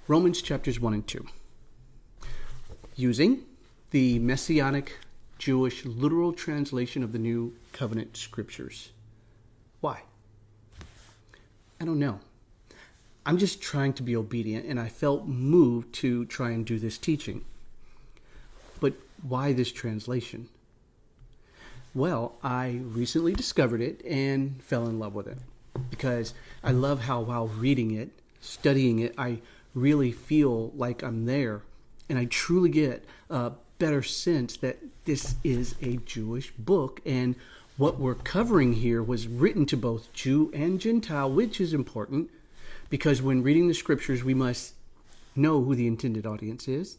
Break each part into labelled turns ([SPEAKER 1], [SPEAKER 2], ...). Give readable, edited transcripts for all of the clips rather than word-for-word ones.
[SPEAKER 1] Romans chapters 1 and 2. Using the Messianic Jewish Literal Translation of the New Covenant Scriptures. Why? I don't know. I'm just trying to be obedient, and I felt moved to try and do this teaching. But why this translation? Well, I recently discovered it and fell in love with it because I love how while reading it, studying it, I really feel like I'm there, and I truly get a better sense that this is a Jewish book, and what we're covering here was written to both Jew and Gentile, which is important because when reading the scriptures, we must know who the intended audience is,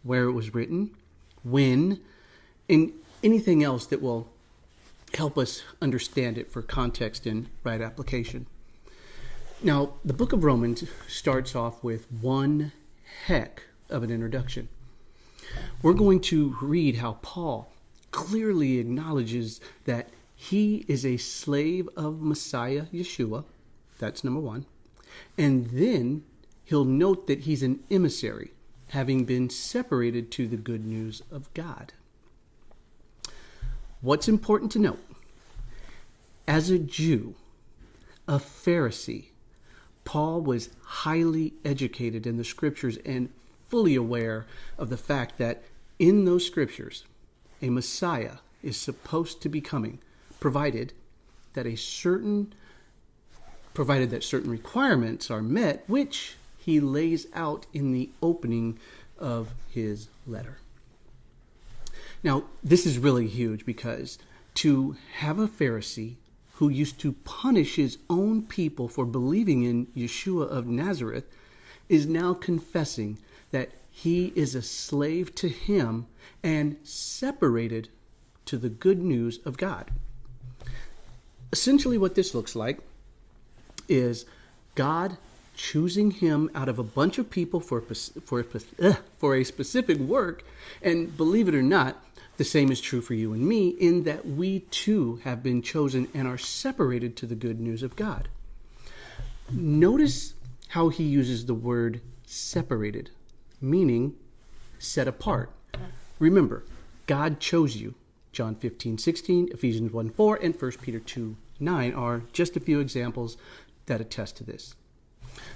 [SPEAKER 1] where it was written, when, and anything else that will help us understand it for context and right application. Now, the book of Romans starts off with one heck of an introduction. We're going to read how Paul clearly acknowledges that he is a slave of Messiah, Yeshua. That's number one. And then he'll note that he's an emissary, having been separated to the good news of God. What's important to note? As a Jew, a Pharisee, Paul was highly educated in the scriptures and fully aware of the fact that in those scriptures, a Messiah is supposed to be coming, provided that certain requirements are met, which he lays out in the opening of his letter. Now, this is really huge because to have a Pharisee who used to punish his own people for believing in Yeshua of Nazareth is now confessing that he is a slave to him and separated to the good news of God. Essentially what this looks like is God choosing him out of a bunch of people for a specific work, and believe it or not, the same is true for you and me in that we too have been chosen and are separated to the good news of God. Notice how he uses the word separated, meaning set apart. Remember, God chose you. John 15:16, Ephesians 1:4, and 1 Peter 2:9 are just a few examples that attest to this.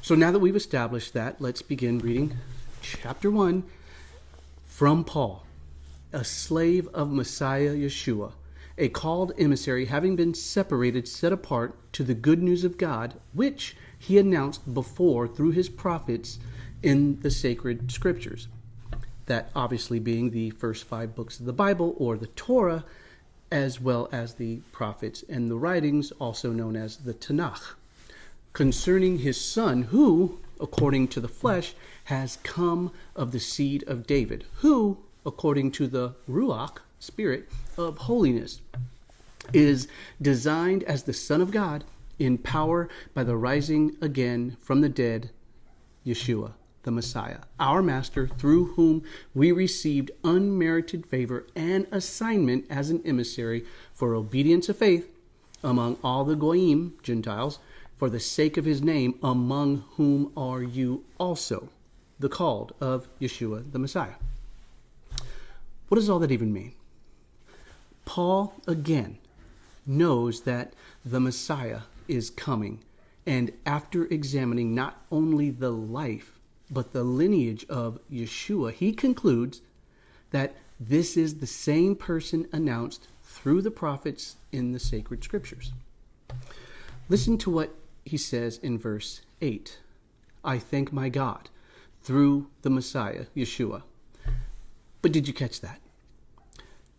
[SPEAKER 1] So now that we've established that, let's begin reading chapter 1 from Paul. A slave of Messiah Yeshua, a called emissary, having been separated, set apart to the good news of God, which he announced before through his prophets in the sacred scriptures. That obviously being the first 5 books of the Bible, or the Torah, as well as the prophets and the writings, also known as the Tanakh, concerning his son, who, according to the flesh, has come of the seed of David, who, according to the Ruach, Spirit of holiness, is designed as the Son of God in power by the rising again from the dead, Yeshua, the Messiah, our Master, through whom we received unmerited favor and assignment as an emissary for obedience of faith among all the Goyim, Gentiles, for the sake of his name, among whom are you also, the called of Yeshua, the Messiah. What does all that even mean? Paul, again, knows that the Messiah is coming, and after examining not only the life, but the lineage of Yeshua, he concludes that this is the same person announced through the prophets in the sacred scriptures. Listen to what he says in verse 8. I thank my God through the Messiah, Yeshua. But did you catch that?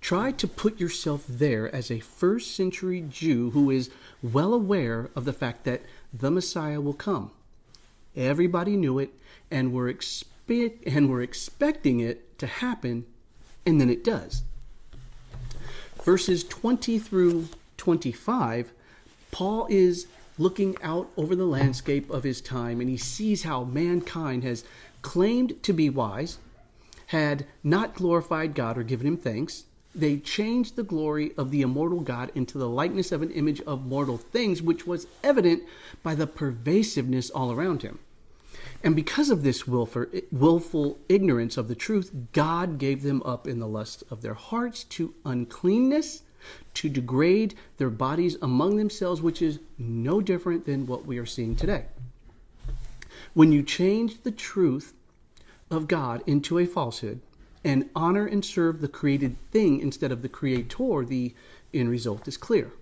[SPEAKER 1] Try to put yourself there as a first century Jew who is well aware of the fact that the Messiah will come. Everybody knew it, and we're expecting it to happen, and then it does. Verses 20 through 25, Paul is looking out over the landscape of his time, and he sees how mankind has claimed to be wise, had not glorified God or given him thanks. They changed the glory of the immortal God into the likeness of an image of mortal things, which was evident by the pervasiveness all around him. And because of this willful ignorance of the truth, God gave them up in the lust of their hearts to uncleanness, to degrade their bodies among themselves, which is no different than what we are seeing today. When you change the truth of God into a falsehood and honor and serve the created thing instead of the creator, the end result is clear.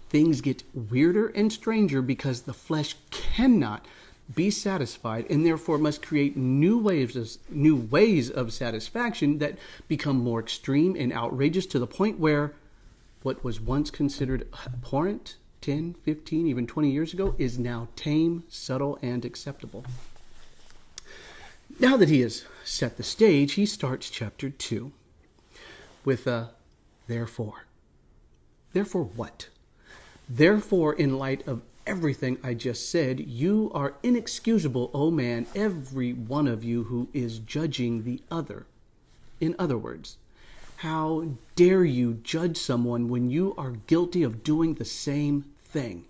[SPEAKER 1] Things get weirder and stranger because the flesh cannot be satisfied and therefore must create new ways of satisfaction that become more extreme and outrageous to the point where what was once considered abhorrent 10, 15, even 20 years ago is now tame, subtle, and acceptable. Now that he has set the stage, he starts chapter 2 with a therefore. Therefore what? Therefore, in light of everything I just said, you are inexcusable, O man, every one of you who is judging the other. In other words, how dare you judge someone when you are guilty of doing the same thing?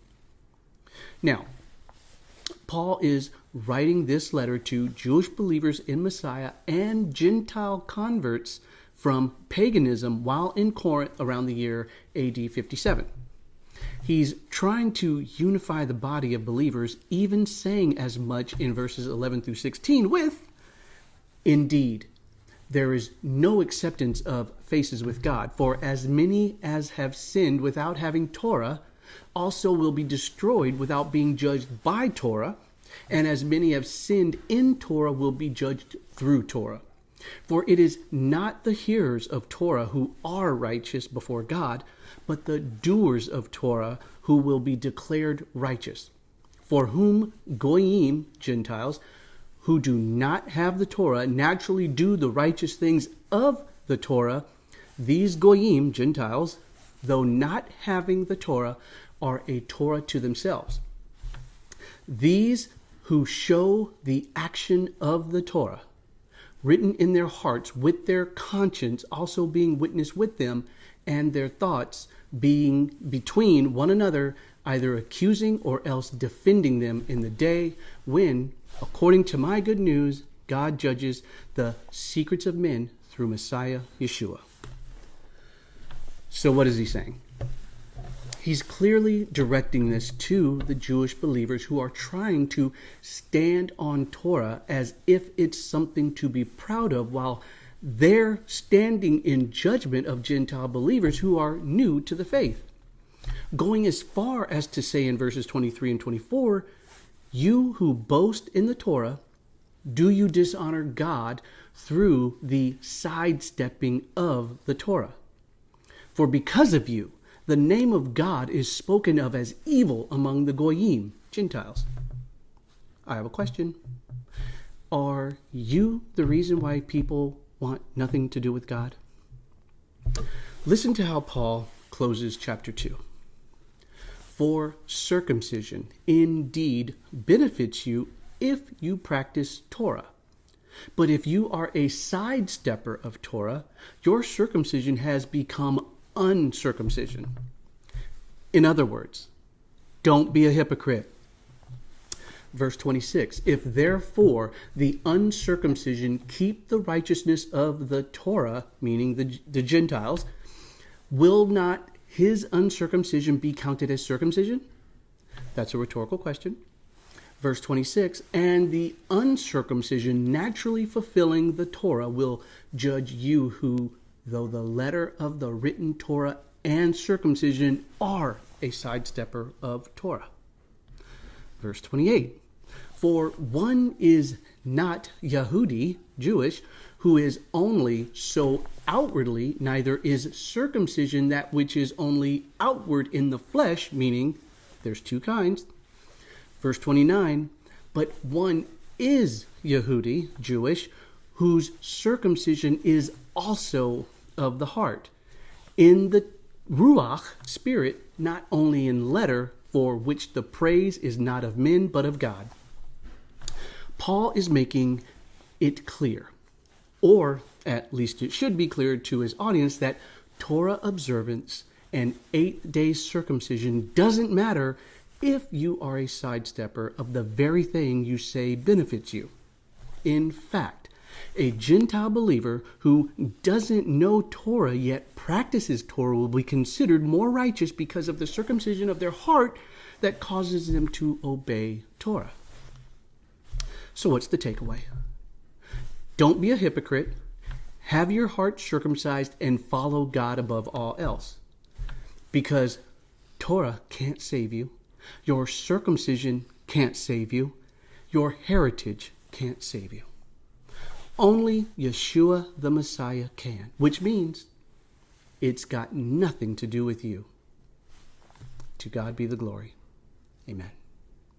[SPEAKER 1] Now, Paul is writing this letter to Jewish believers in Messiah and Gentile converts from paganism while in Corinth around the year AD 57. He's trying to unify the body of believers, even saying as much in verses 11 through 16 with, indeed, there is no acceptance of faces with God, for as many as have sinned without having Torah also will be destroyed without being judged by Torah, and as many have sinned in Torah will be judged through Torah. For it is not the hearers of Torah who are righteous before God, but the doers of Torah who will be declared righteous. For whom Goyim, Gentiles, who do not have the Torah, naturally do the righteous things of the Torah, these Goyim, Gentiles, though not having the Torah, are a Torah to themselves. These who show the action of the Torah, written in their hearts with their conscience also being witness with them, and their thoughts being between one another, either accusing or else defending them in the day when, according to my good news, God judges the secrets of men through Messiah Yeshua. So what is he saying? He's clearly directing this to the Jewish believers who are trying to stand on Torah as if it's something to be proud of, while they're standing in judgment of Gentile believers who are new to the faith. Going as far as to say in verses 23 and 24, you who boast in the Torah, do you dishonor God through the sidestepping of the Torah? For because of you, the name of God is spoken of as evil among the Goyim, Gentiles. I have a question. Are you the reason why people want nothing to do with God? Listen to how Paul closes chapter 2. For circumcision indeed benefits you if you practice Torah. But if you are a sidestepper of Torah, your circumcision has become uncircumcision. In other words, don't be a hypocrite. Verse 26, if therefore the uncircumcision keep the righteousness of the Torah, meaning the Gentiles, will not his uncircumcision be counted as circumcision? That's a rhetorical question. Verse 26, and the uncircumcision naturally fulfilling the Torah will judge you who, though the letter of the written Torah and circumcision are a sidestepper of Torah. Verse 28, for one is not Yehudi, Jewish, who is only so outwardly, neither is circumcision that which is only outward in the flesh, meaning there's two kinds. Verse 29, but one is Yehudi, Jewish, whose circumcision is also of the heart, in the Ruach, spirit, not only in letter, for which the praise is not of men, but of God. Paul is making it clear, or at least it should be clear to his audience, that Torah observance and 8 days circumcision doesn't matter if you are a sidestepper of the very thing you say benefits you. In fact, a Gentile believer who doesn't know Torah yet practices Torah will be considered more righteous because of the circumcision of their heart that causes them to obey Torah. So what's the takeaway? Don't be a hypocrite. Have your heart circumcised and follow God above all else. Because Torah can't save you. Your circumcision can't save you. Your heritage can't save you. Only Yeshua the Messiah can, which means it's got nothing to do with you. To God be the glory. Amen.